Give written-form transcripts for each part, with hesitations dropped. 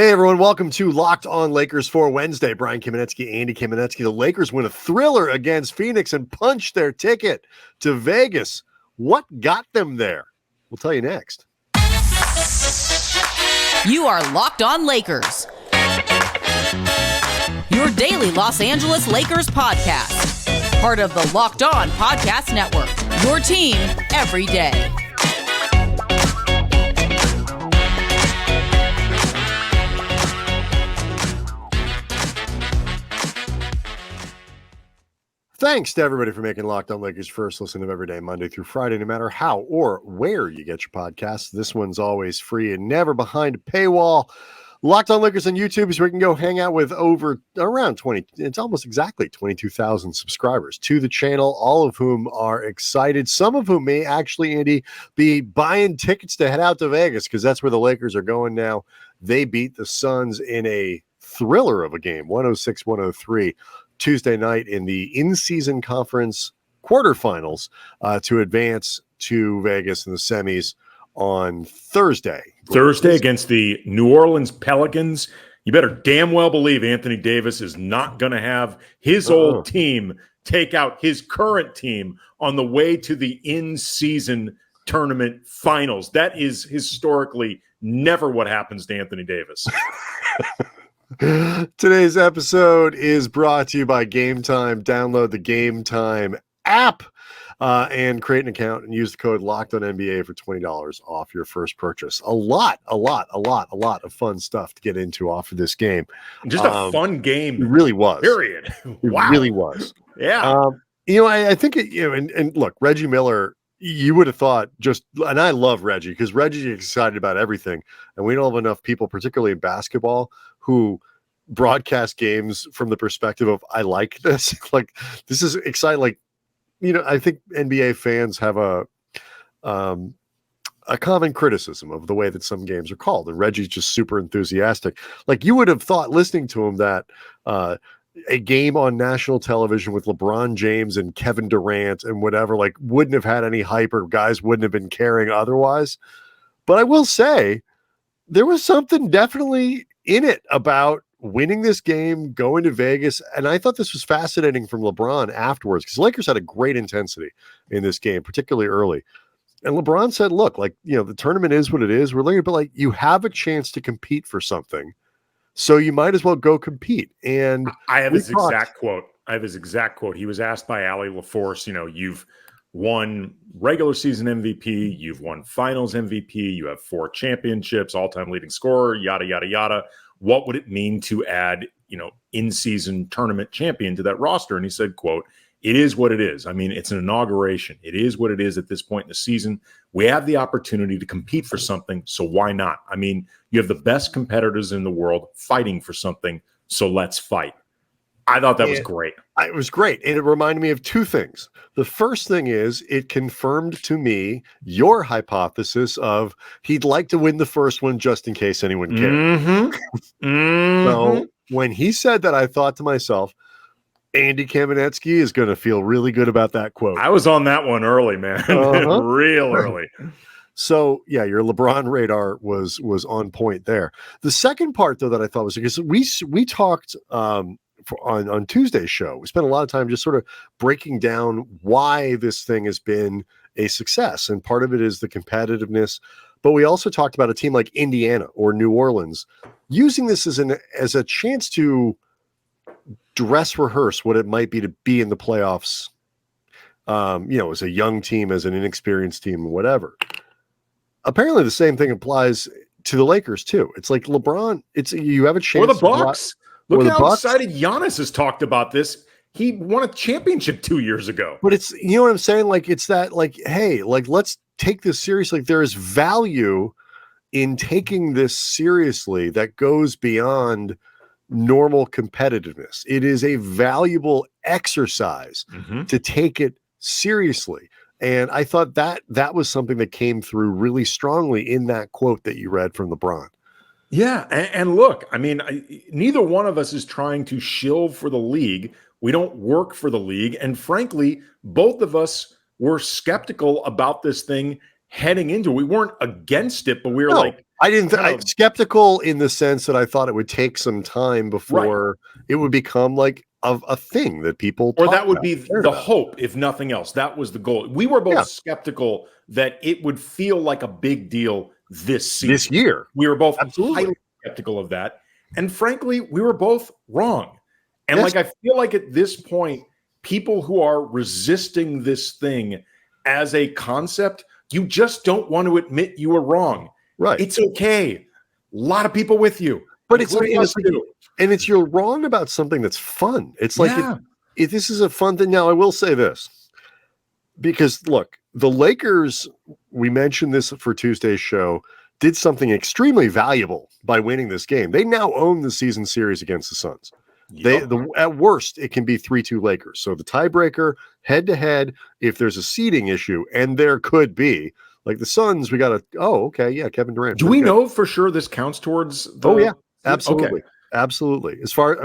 Hey everyone, welcome to Locked On Lakers for Wednesday. Brian Kamenetsky, Andy Kamenetsky. The Lakers win a thriller against Phoenix and punch their ticket to Vegas. What got them there? We'll tell you next. You are Locked On Lakers, your daily Los Angeles Lakers podcast. Part of the Locked On Podcast Network, your team every day. Thanks to everybody for making Locked On Lakers first listen of every day, Monday through Friday, no matter how or where you get your podcasts. This one's always free and never behind a paywall. Locked On Lakers on YouTube is where you can go hang out with around 20, it's almost exactly 22,000 subscribers to the channel, all of whom are excited. Some of whom may actually, Andy, be buying tickets to head out to Vegas because that's where the Lakers are going now. They beat the Suns in a thriller of a game, 106-103. Tuesday night in the in-season conference quarterfinals to advance to Vegas in the semis on Thursday. Thursday against the New Orleans Pelicans. You better damn well believe Anthony Davis is not going to have his old team take out his current team on the way to the in-season tournament finals. That is historically never what happens to Anthony Davis. Today's episode is brought to you by Game Time. Download the Game Time app and create an account and use the code LOCKEDONNBA for $20 off your first purchase. A lot of fun stuff to get into off of this game. Just a fun game. It really was. Period. Wow. It really was. Yeah. I think it, and look, Reggie Miller, you would have thought and I love Reggie because Reggie's excited about everything. And we don't have enough people, particularly in basketball, who broadcast games from the perspective of, I like this. Like, this is exciting. Like, I think NBA fans have a common criticism of the way that some games are called. And Reggie's just super enthusiastic. Like, you would have thought listening to him that a game on national television with LeBron James and Kevin Durant and whatever, like, wouldn't have had any hype or guys wouldn't have been caring otherwise. But I will say there was something definitely in it about winning this game, going to Vegas. And I thought this was fascinating from LeBron afterwards because Lakers had a great intensity in this game, particularly early. And LeBron said, look, like, the tournament is what it is. We're looking, but like, you have a chance to compete for something. So you might as well go compete. And I have his exact quote. He was asked by Allie LaForce, you've won regular season MVP, you've won finals MVP, you have 4 championships, all-time leading scorer, yada, yada, yada. What would it mean to add, in-season tournament champion to that roster? And he said, quote, "It is what it is. I mean, it's an inauguration. It is what it is at this point in the season. We have the opportunity to compete for something, so why not? I mean, you have the best competitors in the world fighting for something, so let's fight." I thought that was great. It was great. And it reminded me of 2 things. The first thing is it confirmed to me your hypothesis of he'd like to win the first one just in case anyone cared. So when he said that, I thought to myself, Andy Kamenetsky is going to feel really good about that quote. I was on that one early, man. Real early. So, yeah, your LeBron radar was on point there. The second part, though, that I thought was because we talked on Tuesday's show. We spent a lot of time just sort of breaking down why this thing has been a success. And part of it is the competitiveness. But we also talked about a team like Indiana or New Orleans using this as a chance to dress rehearse what it might be to be in the playoffs, as a young team, as an inexperienced team, whatever. Apparently the same thing applies to the Lakers too. It's like LeBron, you have a chance. Or the Bucks. Look how excited Giannis has talked about this. He won a championship 2 years ago. But it's, you know what I'm saying? Like, it's that, like, hey, like, let's take this seriously. Like, there is value in taking this seriously that goes beyond normal competitiveness. It is a valuable exercise to take it seriously. And I thought that was something that came through really strongly in that quote that you read from LeBron. Yeah, and look, I mean, neither one of us is trying to shill for the league. We don't work for the league. And frankly, both of us were skeptical about this thing heading into it. We weren't against it, but we were like, I didn't. Skeptical in the sense that I thought it would take some time before it would become like a thing that people, or that would be the hope, if nothing else. That was the goal. We were both skeptical that it would feel like a big deal this season, this year. We were both highly skeptical of that, and frankly, we were both wrong. And like, I feel like at this point, people who are resisting this thing as a concept, you just don't want to admit you were wrong. Right. It's okay. A lot of people with you. But it's you're wrong about something that's fun. It's like, if this is a fun thing. Now, I will say this, because look, the Lakers, we mentioned this for Tuesday's show, did something extremely valuable by winning this game. They now own the season series against the Suns. Yep. At worst, it can be 3-2 Lakers. So the tiebreaker, head-to-head, if there's a seeding issue, and there could be, like the Suns, we got to, Kevin Durant. Do we know for sure this counts towards the... absolutely. Okay. Absolutely. As far,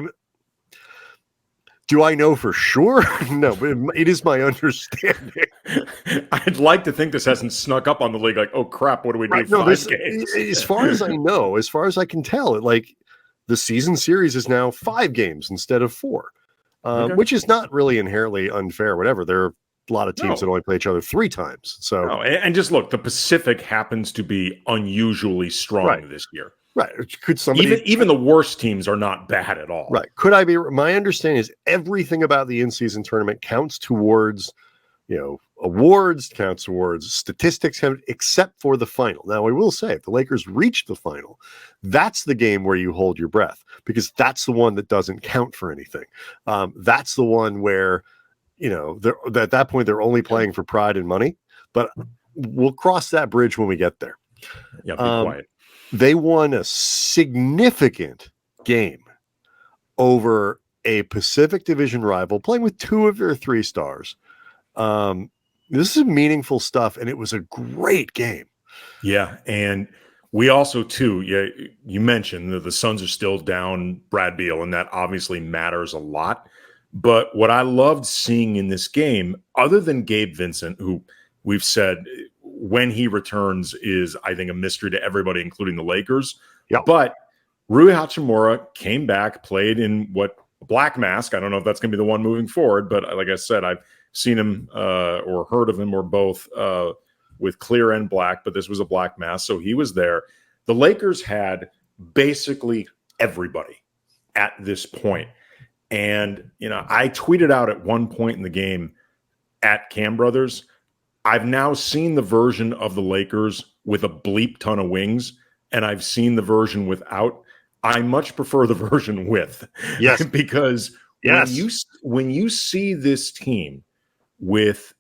do I know for sure? No, but it is my understanding. I'd like to think this hasn't snuck up on the league, like, oh crap, what do we do? 5 games? As far as I know, as far as I can tell, the season series is now 5 games instead of 4, which is not really inherently unfair. Whatever, there are a lot of teams that only play each other 3 times. So, and just look, the Pacific happens to be unusually strong this year. Right? Could somebody even the worst teams are not bad at all? Right? Could I be? My understanding is everything about the in-season tournament counts towards, awards, counts towards statistics, except for the final. Now, I will say, if the Lakers reach the final, that's the game where you hold your breath, because that's the one that doesn't count for anything. That's the one where, at that point, they're only playing for pride and money. But we'll cross that bridge when we get there. Yeah, be quiet. They won a significant game over a Pacific Division rival, playing with 2 of their 3 stars. This is meaningful stuff, and it was a great game. Yeah, and we also, too, you mentioned that the Suns are still down Brad Beal, and that obviously matters a lot. But what I loved seeing in this game, other than Gabe Vincent, who we've said when he returns is, I think, a mystery to everybody, including the Lakers. Yep. But Rui Hachimura came back, played in what black mask. I don't know if that's going to be the one moving forward, but like I said, I've seen him or heard of him or both with clear and black, but this was a black mask. So he was there. The Lakers had basically everybody at this point. And, I tweeted out at one point in the game at Cam Brothers, I've now seen the version of the Lakers with a bleep ton of wings, and I've seen the version without. I much prefer the version with. Yes. Because when you see this team with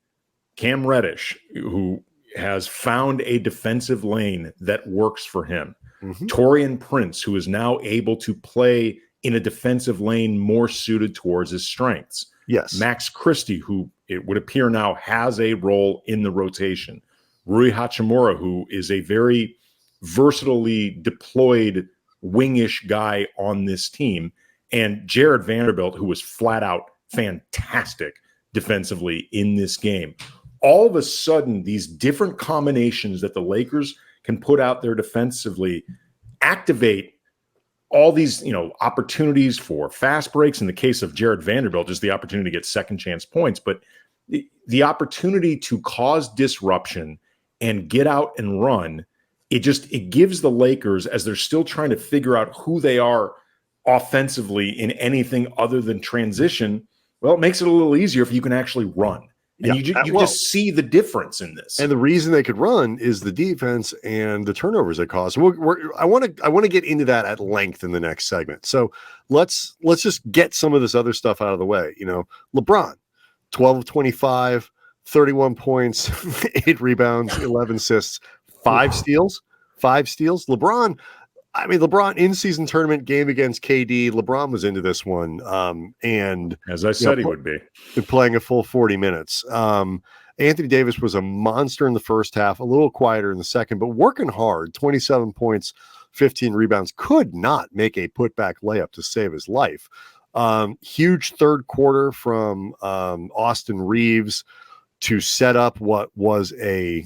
Cam Reddish, who has found a defensive lane that works for him, Taurean Prince, who is now able to play in a defensive lane more suited towards his strengths. Yes. Max Christie, who it would appear now has a role in the rotation. Rui Hachimura, who is a very versatilely deployed wingish guy on this team. And Jared Vanderbilt, who was flat out fantastic defensively in this game. All of a sudden, these different combinations that the Lakers can put out there defensively activate all these, opportunities for fast breaks. In the case of Jared Vanderbilt, just the opportunity to get second chance points, but the opportunity to cause disruption and get out and run, it gives the Lakers, as they're still trying to figure out who they are offensively in anything other than transition. Well, it makes it a little easier if you can actually run. And you just see the difference in this. And the reason they could run is the defense and the turnovers they cause. I want to get into that at length in the next segment. So let's just get some of this other stuff out of the way. LeBron, 12 of 25, 31 points, 8 rebounds, 11 assists, 5 steals. LeBron in-season tournament game against KD. LeBron was into this one. And as I said, he would be playing a full 40 minutes. Anthony Davis was a monster in the first half, a little quieter in the second, but working hard, 27 points, 15 rebounds, could not make a putback layup to save his life. Huge third quarter from Austin Reeves to set up what was a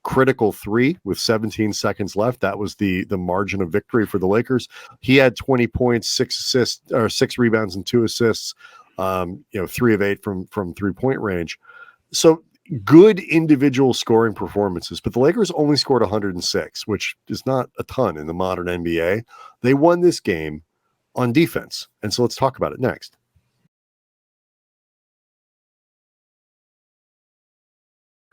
critical three with 17 seconds left. That was the margin of victory for the Lakers. He had 20 points, 6 assists, or 6 rebounds and 2 assists. 3 of 8 from 3-point range. So good individual scoring performances, but the Lakers only scored 106, which is not a ton in the modern NBA. They won this game on defense. And so let's talk about it next.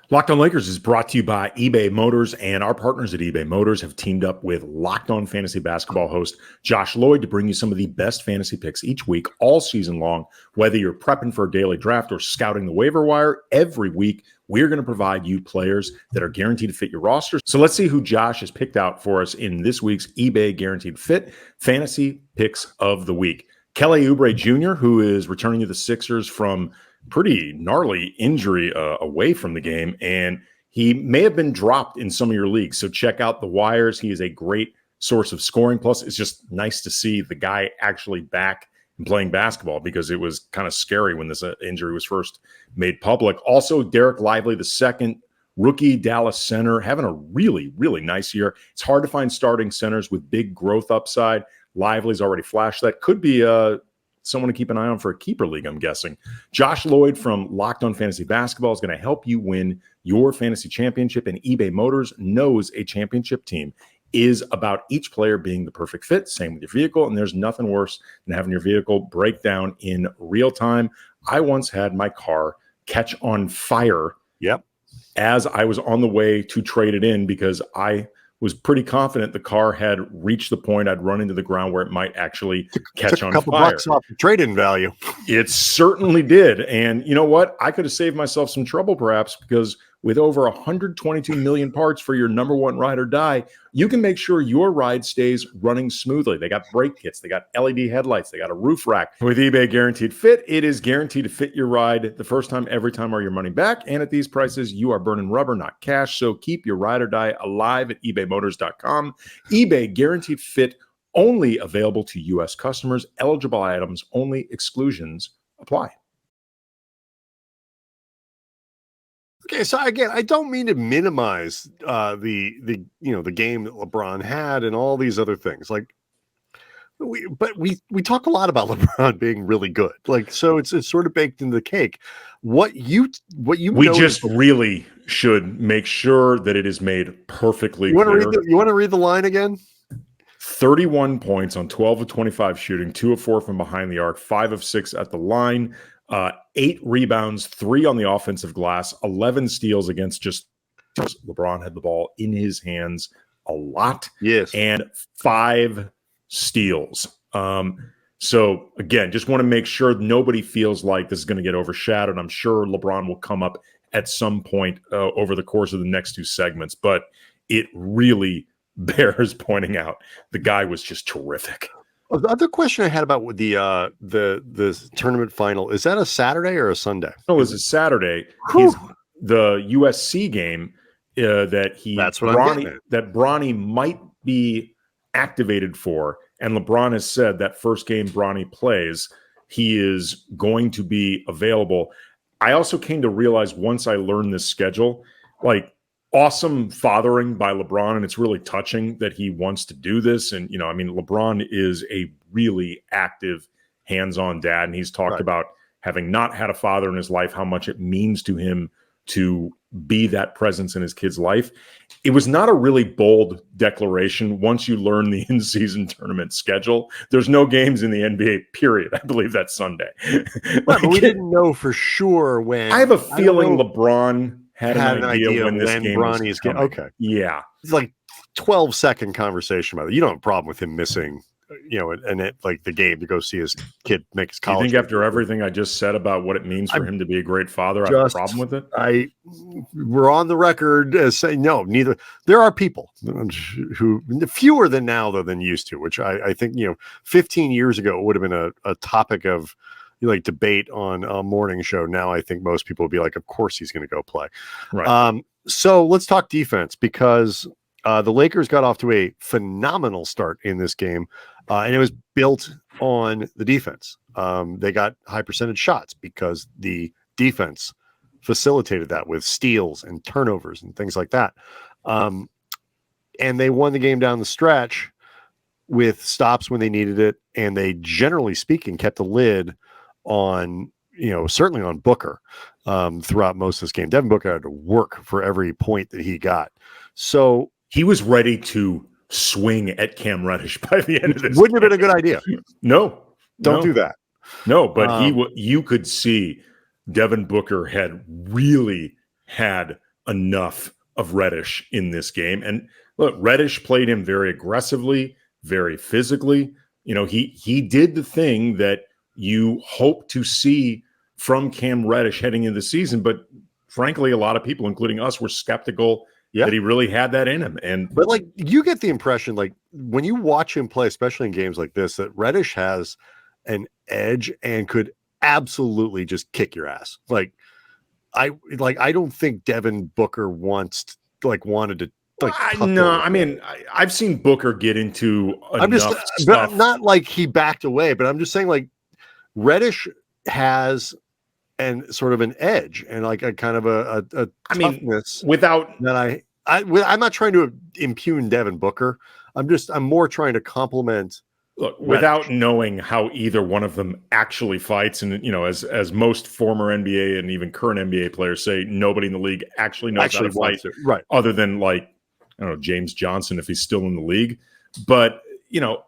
Locked On Lakers is brought to you by eBay Motors, and our partners at eBay Motors have teamed up with Locked On Fantasy Basketball host Josh Lloyd to bring you some of the best fantasy picks each week, all season long. Whether you're prepping for a daily draft or scouting the waiver wire, every week we're going to provide you players that are guaranteed to fit your roster. So let's see who Josh has picked out for us in this week's eBay Guaranteed Fit Fantasy Picks of the Week. Kelly Oubre Jr., who is returning to the Sixers from pretty gnarly injury away from the game, and he may have been dropped in some of your leagues. So check out the wires. He is a great source of scoring. Plus, it's just nice to see the guy actually back and playing basketball, because it was kind of scary when this injury was first made public. Also, Derek Lively, the second rookie Dallas center, having a really, really nice year. It's hard to find starting centers with big growth upside. Lively's already flashed that. Could be someone to keep an eye on for a keeper league, I'm guessing. Josh Lloyd from Locked On Fantasy Basketball is going to help you win your fantasy championship, and eBay Motors knows a championship team is about each player being the perfect fit. Same with your vehicle, and there's nothing worse than having your vehicle break down in real time. I once had my car catch on fire as I was on the way to trade it in, because I was pretty confident the car had reached the point I'd run into the ground where it might actually catch on fire. A couple bucks off the trade-in value. It certainly did. And you know what? I could have saved myself some trouble perhaps, because with over 122 million parts for your number one ride or die, you can make sure your ride stays running smoothly. They got brake kits, they got LED headlights, they got a roof rack. With eBay Guaranteed Fit, it is guaranteed to fit your ride the first time, every time, or your money back. And at these prices, you are burning rubber, not cash. So keep your ride or die alive at ebaymotors.com. eBay Guaranteed Fit, only available to U.S. customers. Eligible items only. Exclusions apply. Okay, so again, I don't mean to minimize the game that LeBron had and all these other things. Like, we talk a lot about LeBron being really good. Like, so it's sort of baked into the cake. We just really should make sure that it is made perfectly clear. You want to read the line again? 31 points on 12 of 25 shooting, 2 of 4 from behind the arc, 5 of 6 at the line. 8 rebounds, 3 on the offensive glass, 11 steals against just LeBron had the ball in his hands a lot. Yes. And 5 steals. So again, just want to make sure nobody feels like this is going to get overshadowed. I'm sure LeBron will come up at some point over the course of the next 2 segments, but it really bears pointing out the guy was just terrific. The other question I had about the tournament final, is that a Saturday or a Sunday? No, it was a Saturday. The USC game that Bronny might be activated for, and LeBron has said that first game Bronny plays, he is going to be available. I also came to realize once I learned this schedule, like, awesome fathering by LeBron, and it's really touching that he wants to do this. And, LeBron is a really active, hands-on dad, and he's talked about having not had a father in his life, how much it means to him to be that presence in his kid's life. It was not a really bold declaration once you learn the in-season tournament schedule. There's no games in the NBA, period. I believe that's Sunday. But we didn't know for sure when. I have a feeling LeBron had an idea when this game was coming. Okay. Yeah. It's like 12-second conversation about it. You don't have a problem with him missing, like the game to go see his kid make his college. You think after everything I just said about what it means for him to be a great father, I have a problem with it? We're on the record as saying no, neither. There are people who, fewer than now, though, than used to, which I think, 15 years ago, it would have been a topic of debate on a morning show. Now I think most people would be like, of course he's going to go play. Right. So let's talk defense, because the Lakers got off to a phenomenal start in this game, and it was built on the defense. They got high percentage shots because the defense facilitated that with steals and turnovers and things like that. And they won the game down the stretch with stops when they needed it. And they, generally speaking, kept the lid on, certainly on Booker throughout most of this game. Devin Booker had to work for every point that he got. So he was ready to swing at Cam Reddish by the end of this. Wouldn't have been a good idea. No. Don't do that. No, but you could see Devin Booker had really had enough of Reddish in this game. And look, Reddish played him very aggressively, very physically. He did the thing that you hope to see from Cam Reddish heading into the season. But frankly, a lot of people, including us, were skeptical that he really had that in him. But like, you get the impression, like when you watch him play, especially in games like this, that Reddish has an edge and could absolutely just kick your ass. I don't think Devin Booker wanted to. I've seen Booker get into enough stuff. Not like he backed away, but I'm just saying, like, Reddish has sort of an edge and like a kind of a toughness. I'm not trying to impugn Devin Booker. I'm more trying to compliment. Look, without knowing how either one of them actually fights, and as most former NBA and even current NBA players say, nobody in the league actually knows how to fight, right? Other than James Johnson, if he's still in the league. But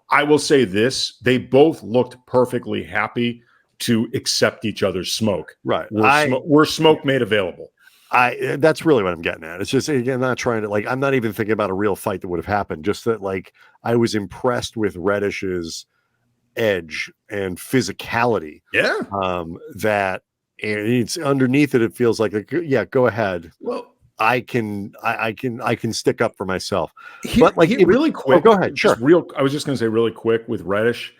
I will say this: they both looked perfectly happy to accept each other's smoke. Right, we're smoke made available. That's really what I'm getting at. It's just, again, not trying to, I'm not even thinking about a real fight that would have happened. Just that, I was impressed with Reddish's edge and physicality. Yeah. That it's underneath it. It feels like, go ahead. Well, I can stick up for myself. Really quick. Oh, go ahead. Sure. I was just going to say really quick with Reddish,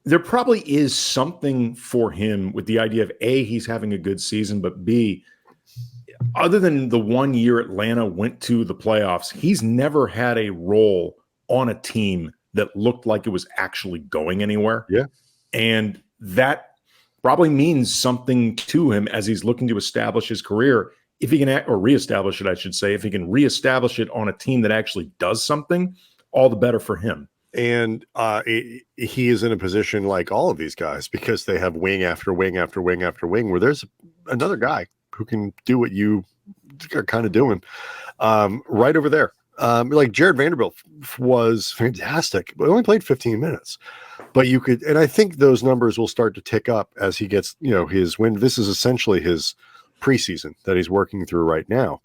there probably is something for him with the idea of A, he's having a good season, but B, other than the 1 year Atlanta went to the playoffs, he's never had a role on a team that looked like it was actually going anywhere. Yeah. And that probably means something to him as he's looking to establish his career. If he can, or reestablish it, I should say, if he can reestablish it on a team that actually does something, all the better for him. And he is in a position like all of these guys, because they have wing after wing after wing after wing, where there's another guy who can do what you are kind of doing right over there. Like Jared Vanderbilt was fantastic, but only played 15 minutes. But you could, and I think those numbers will start to tick up as he gets, his win. This is essentially his preseason that he's working through right now.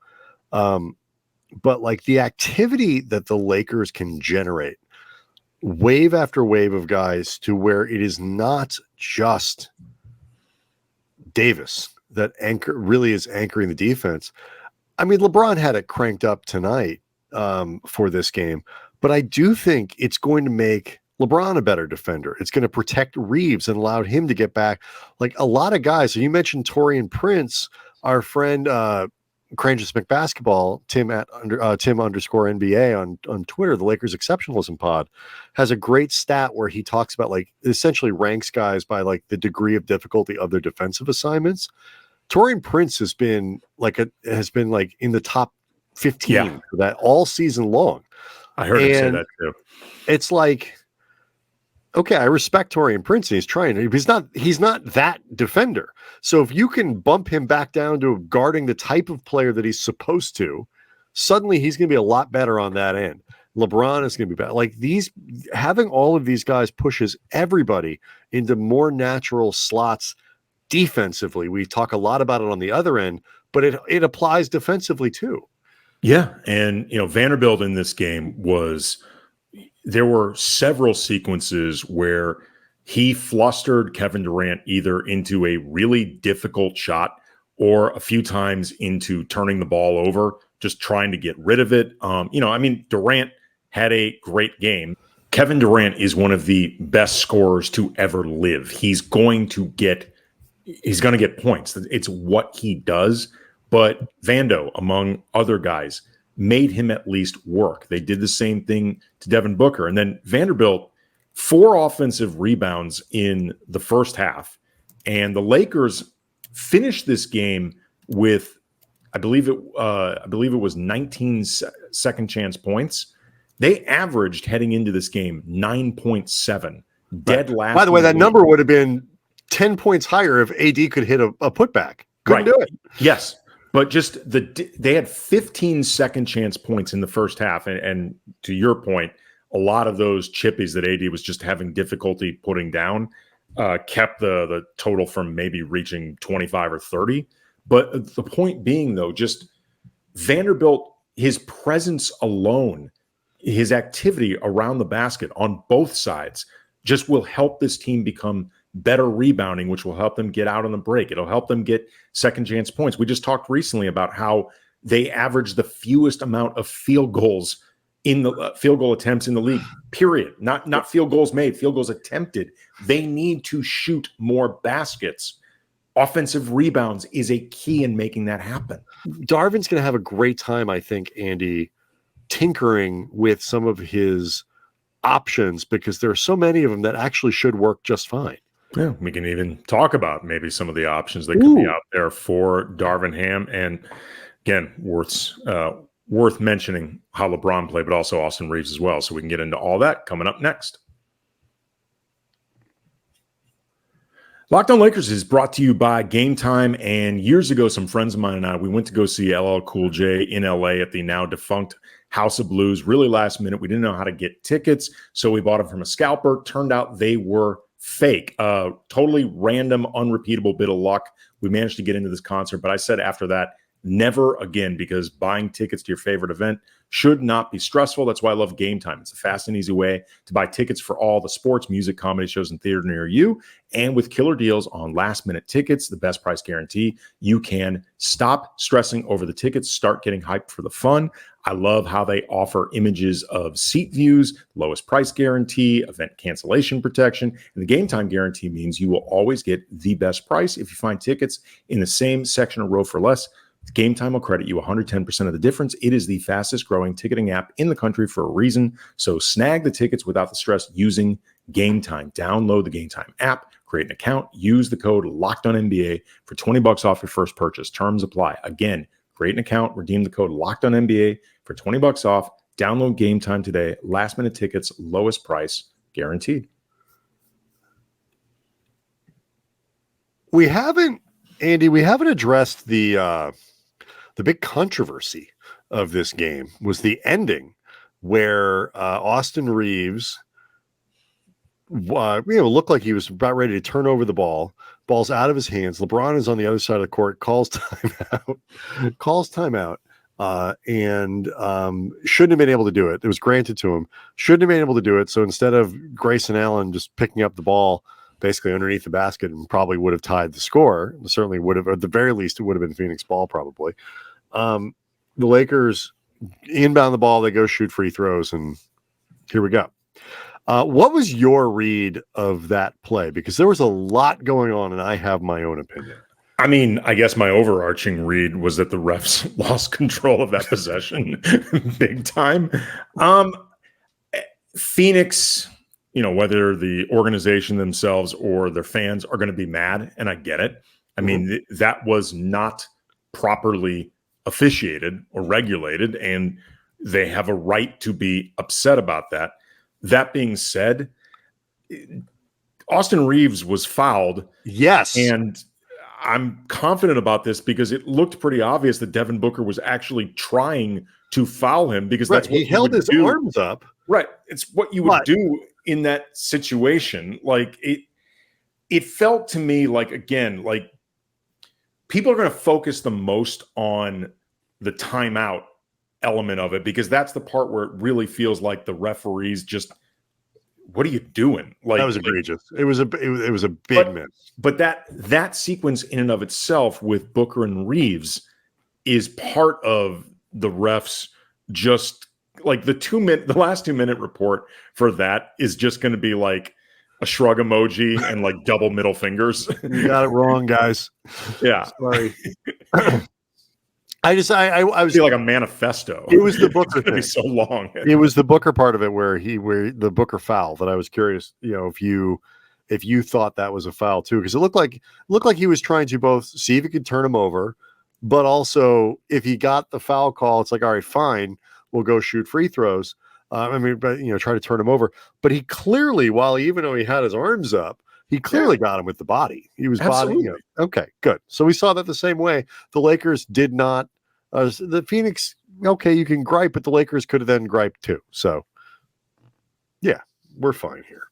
But like the activity that the Lakers can generate, wave after wave of guys, to where it is not just Davis that really is anchoring the defense. I mean, LeBron had it cranked up tonight for this game, but I do think it's going to make LeBron a better defender. It's going to protect Reeves and allow him to get back. Like a lot of guys. So you mentioned Taurean Prince, our friend Cranges McBasketball, Tim _NBA on Twitter, the Lakers Exceptionalism Pod, has a great stat where he talks about essentially ranks guys by the degree of difficulty of their defensive assignments. Taurean Prince has been in the top 15 for that all season long. I heard him say that too. It's okay, I respect Taurean Prince, and he's trying. He's not that defender. So if you can bump him back down to guarding the type of player that he's supposed to, suddenly he's going to be a lot better on that end. LeBron is going to be better. Having all of these guys pushes everybody into more natural slots defensively. We talk a lot about it on the other end, but it applies defensively too. Yeah, and Vanderbilt in this game there were several sequences where he flustered Kevin Durant either into a really difficult shot or a few times into turning the ball over, just trying to get rid of it. Durant had a great game. Kevin Durant is one of the best scorers to ever live. He's going to get points. It's what he does. But Vando, among other guys, made him at least work. They did the same thing to Devin Booker. And then Vanderbilt, 4 offensive rebounds in the first half. And the Lakers finished this game with, I believe it was 19 second chance points. They averaged heading into this game 9.7, dead last. By the way, that number would have been 10 points higher if AD could hit a putback. Couldn't do it. Yes. But just they had 15 second chance points in the first half. And to your point, a lot of those chippies that AD was just having difficulty putting down kept the total from maybe reaching 25 or 30. But the point being, though, just Vanderbilt, his presence alone, his activity around the basket on both sides just will help this team become better rebounding, which will help them get out on the break. It'll help them get second chance points. We just talked recently about how they average the fewest amount of field goals in the field goal attempts in the league, period. Not field goals made, field goals attempted. They need to shoot more baskets. Offensive rebounds is a key in making that happen. Darvin's going to have a great time, I think, Andy, tinkering with some of his options because there are so many of them that actually should work just fine. Yeah, we can even talk about maybe some of the options that could be out there for Darvin Ham. And again, worth mentioning how LeBron played, but also Austin Reeves as well. So we can get into all that coming up next. Locked On Lakers is brought to you by Game Time. And years ago, some friends of mine and I, we went to go see LL Cool J in LA at the now defunct House of Blues. Really last minute. We didn't know how to get tickets, so we bought them from a scalper. Turned out they were fake. Totally random, unrepeatable bit of luck. We managed to get into this concert, but I said after that, never again, because buying tickets to your favorite event should not be stressful. That's why I love Game Time. It's a fast and easy way to buy tickets for all the sports, music, comedy shows, and theater near you. And with killer deals on last-minute tickets, the best price guarantee, you can stop stressing over the tickets, start getting hyped for the fun. I love how they offer images of seat views, lowest price guarantee, event cancellation protection, and the Game Time guarantee means you will always get the best price. If you find tickets in the same section or row for less, Game Time will credit you 110% of the difference. It is the fastest growing ticketing app in the country for a reason. So snag the tickets without the stress using Game Time. Download the Game Time app, create an account, use the code LOCKEDONNBA for $20 off your first purchase. Terms apply. Again, create an account, redeem the code LOCKEDONNBA for $20 off. Download Game Time today. Last minute tickets, lowest price guaranteed. We haven't addressed the big controversy of this game was the ending where Austin Reeves looked like he was about ready to turn over the ball. Ball's out of his hands. LeBron is on the other side of the court, calls timeout, and shouldn't have been able to do it. It was granted to him. Shouldn't have been able to do it. So instead of Grayson Allen just picking up the ball basically underneath the basket and probably would have tied the score, certainly would have, at the very least, it would have been Phoenix ball probably. The Lakers inbound the ball, they go shoot free throws, and here we go. What was your read of that play? Because there was a lot going on, and I have my own opinion. I mean, I guess my overarching read was that the refs lost control of that possession big time. Phoenix, whether the organization themselves or their fans are going to be mad, and I get it. I mean, that was not properly officiated or regulated, and they have a right to be upset about that. That being said, Austin Reeves was fouled. Yes. And I'm confident about this because it looked pretty obvious that Devin Booker was actually trying to foul him because that's what he held his arms up. Right. It's what you would do in that situation. Like it felt to me like, again, like people are going to focus the most on the timeout element of it because that's the part where it really feels like the referees just, what are you doing? Like, that was egregious. It was a big miss. But that sequence in and of itself with Booker and Reeves is part of the refs just like the last 2 minute report for that is just going to be like a shrug emoji and like double middle fingers. You got it wrong, guys. Yeah. Sorry. I was feel like a manifesto. It was the Booker thing. Be so long. It was the Booker part of it where the Booker foul that I was curious, if you thought that was a foul too, because it looked like he was trying to both see if he could turn him over but also if he got the foul call, it's like, all right, fine, we'll go shoot free throws. But try to turn him over. But he clearly, even though he had his arms up, he clearly got him with the body. He was Absolutely. Okay, good. So we saw that the same way. The Lakers did not. The Phoenix, okay, you can gripe, but the Lakers could have then griped too. So, yeah, we're fine here.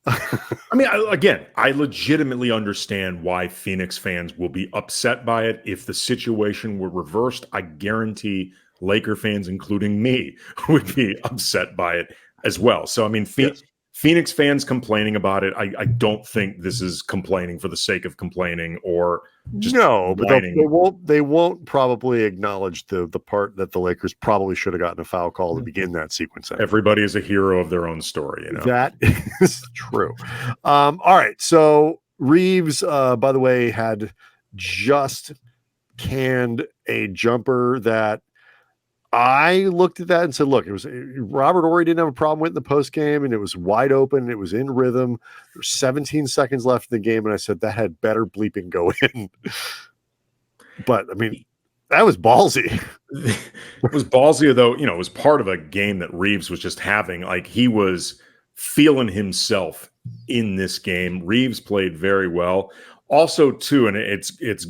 I legitimately understand why Phoenix fans will be upset by it. If the situation were reversed, I guarantee Laker fans, including me, would be upset by it as well. So, Yes. Phoenix fans complaining about it, I don't think this is complaining for the sake of complaining or just but they won't probably acknowledge the part that the Lakers probably should have gotten a foul call to begin that sequence. Everybody is a hero of their own story, That is true. All right, so Reeves, by the way, had just canned a jumper that I looked at that and said, look, it was Robert Horry didn't have a problem with in the post game, and it was wide open. It was in rhythm. There's 17 seconds left in the game, and I said that had better bleeping go in. But that was ballsy. It was ballsy, though. It was part of a game that Reeves was just having. Like, he was feeling himself in this game. Reeves played very well. Also, too, and it's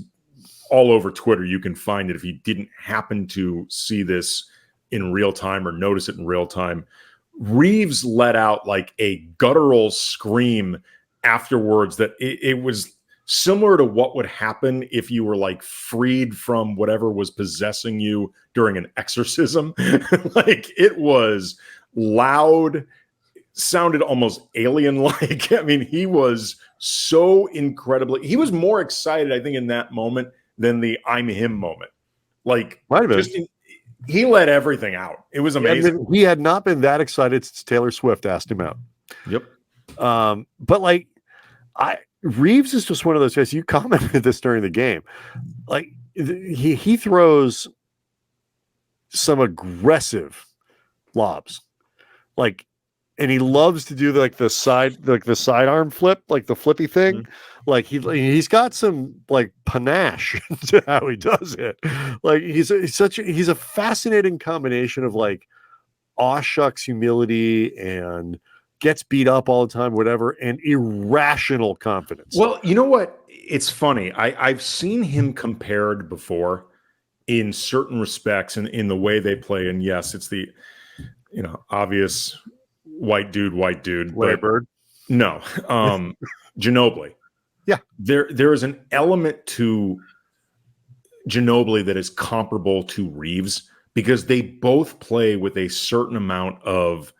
all over Twitter. You can find it if you didn't happen to see this in real time or notice it in real time. Reeves let out like a guttural scream afterwards that it was similar to what would happen if you were like freed from whatever was possessing you during an exorcism. Like, it was loud, sounded almost alien-like. He was so incredibly, he was more excited, I think, in that moment than the I'm him moment. Like, he let everything out. It was amazing. He had not been that excited since Taylor Swift asked him out. Yep. But like, Reeves is just one of those guys. You commented this during the game. Like, he throws some aggressive lobs, like, and he loves to do the sidearm flip, like the flippy thing. Mm-hmm. Like he's got some like panache to how he does it. Like he's a fascinating combination of like aw shucks humility and gets beat up all the time, whatever, and irrational confidence. Well, you know what? It's funny. I've seen him compared before in certain respects and in the way they play. And yes, it's the obvious white dude, Larry Bird. No, Ginobili. Yeah, there is an element to Ginobili that is comparable to Reeves because they both play with a certain amount of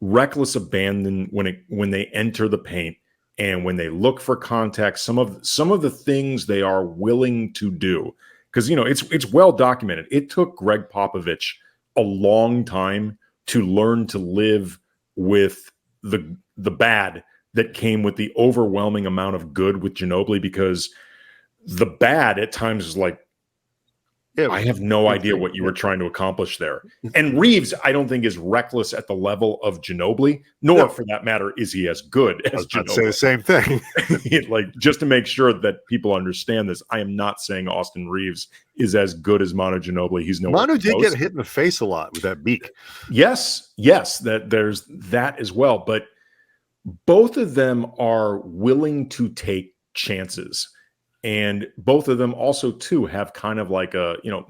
reckless abandon when they enter the paint and when they look for contact. Some of the things they are willing to do, because it's well documented. It took Greg Popovich a long time to learn to live with the bad that came with the overwhelming amount of good with Ginobili, because the bad at times is like, I have no idea what you were trying to accomplish there. And Reeves, I don't think, is reckless at the level of Ginobili, nor for that matter is he as good as Ginobili. I'd say the same thing. Like, just to make sure that people understand this, I am not saying Austin Reeves is as good as Manu Ginobili. He's nowhere Manu close. did get hit in the face a lot with that beak. Yes, that there's that as well. But both of them are willing to take chances. And both of them also, too, have kind of like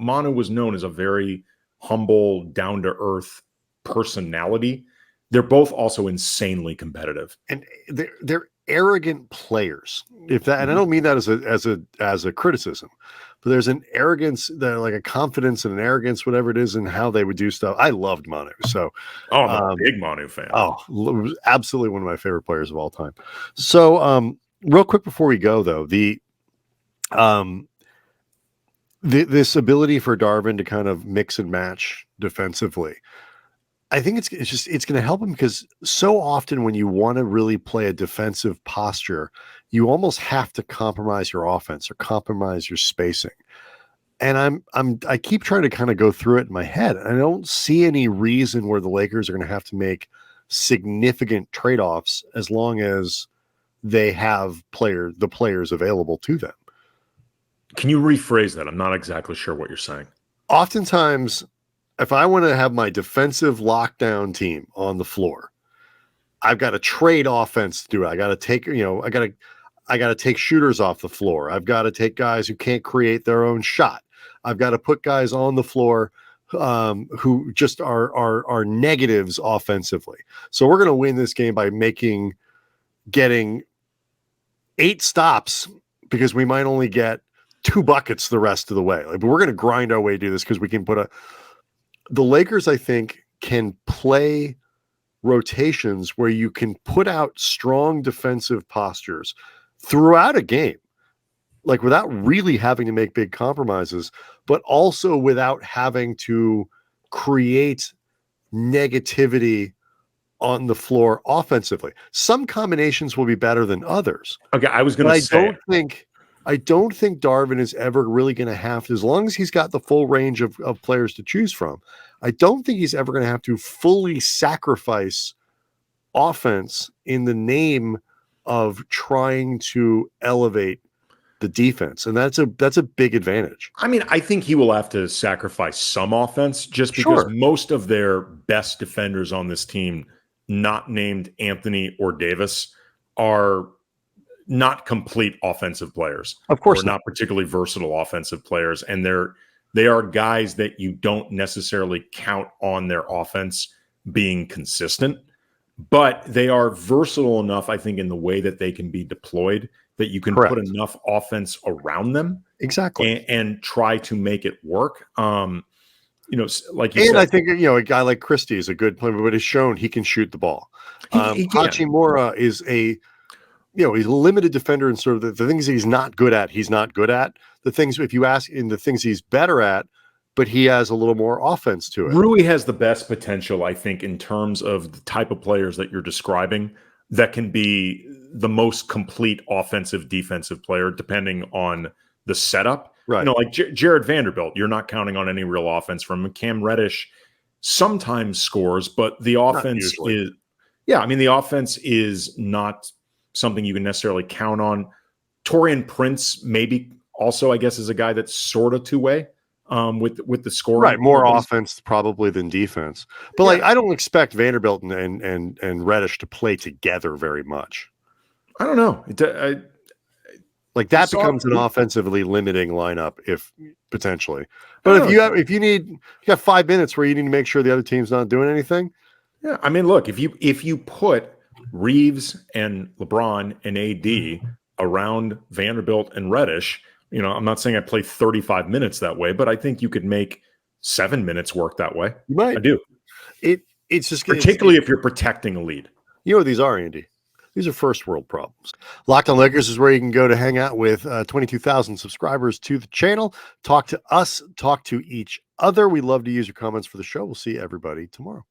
Manu was known as a very humble, down-to-earth personality. They're both also insanely competitive. And they're arrogant players. And I don't mean that as a criticism, but there's an arrogance, like a confidence and an arrogance, whatever it is, in how they would do stuff. I loved Manu. So, I'm a big Manu fan. Absolutely one of my favorite players of all time. So, real quick before we go, though, this ability for Darvin to kind of mix and match defensively, I think it's going to help him, because so often when you want to really play a defensive posture, you almost have to compromise your offense or compromise your spacing. And I keep trying to kind of go through it in my head. I don't see any reason where the Lakers are going to have to make significant trade-offs as long as they have the players available to them. Can you rephrase that? I'm not exactly sure what you're saying. Oftentimes, if I want to have my defensive lockdown team on the floor, I've got to trade offense to do it. I got to take, I got to take shooters off the floor. I've got to take guys who can't create their own shot. I've got to put guys on the floor who just are negatives offensively. So we're going to win this game by getting 8 stops because we might only get 2 buckets the rest of the way. But we're going to grind our way to do this because we can the Lakers, I think, can play rotations where you can put out strong defensive postures throughout a game, like without really having to make big compromises, but also without having to create negativity on the floor offensively. Some combinations will be better than others. Okay, I was going to say, I don't think Darvin is ever really going to have to, as long as he's got the full range of players to choose from, I don't think he's ever going to have to fully sacrifice offense in the name of trying to elevate the defense. And that's a big advantage. I mean, I think he will have to sacrifice some offense just because most of their best defenders on this team, not named Anthony or Davis, are not complete offensive players. Of course, not particularly versatile offensive players. And they are guys that you don't necessarily count on their offense being consistent, but they are versatile enough, I think, in the way that they can be deployed that you can put enough offense around them. Exactly. And try to make it work. Like you said, I think, a guy like Christie is a good player, but has shown he can shoot the ball. Hachimura is he's a limited defender, and sort of the things he's not good at, he's not good at. The things, if you ask, in the things he's better at, but he has a little more offense to it. Rui has the best potential, I think, in terms of the type of players that you're describing that can be the most complete offensive, defensive player, depending on the setup. Right. Like Jared Vanderbilt, you're not counting on any real offense from him. Cam Reddish sometimes scores, but the offense is, the offense is not something you can necessarily count on. Taurean Prince maybe also, I guess, is a guy that's sort of two-way with the scoring. Right, more offense probably than defense. But I don't expect Vanderbilt and Reddish to play together very much. I don't know. That becomes an offensively limiting lineup if potentially. But if you got 5 minutes where you need to make sure the other team's not doing anything. Yeah, I mean, look, if you put Reeves and LeBron and AD around Vanderbilt and Reddish, I'm not saying I play 35 minutes that way, but I think you could make 7 minutes work that way. You might. I do. It's just particularly if you're protecting a lead. You know what these are, Andy? These are first world problems. Locked On Lakers is where you can go to hang out with 22,000 subscribers to the channel. Talk to us, talk to each other. We love to use your comments for the show. We'll see everybody tomorrow.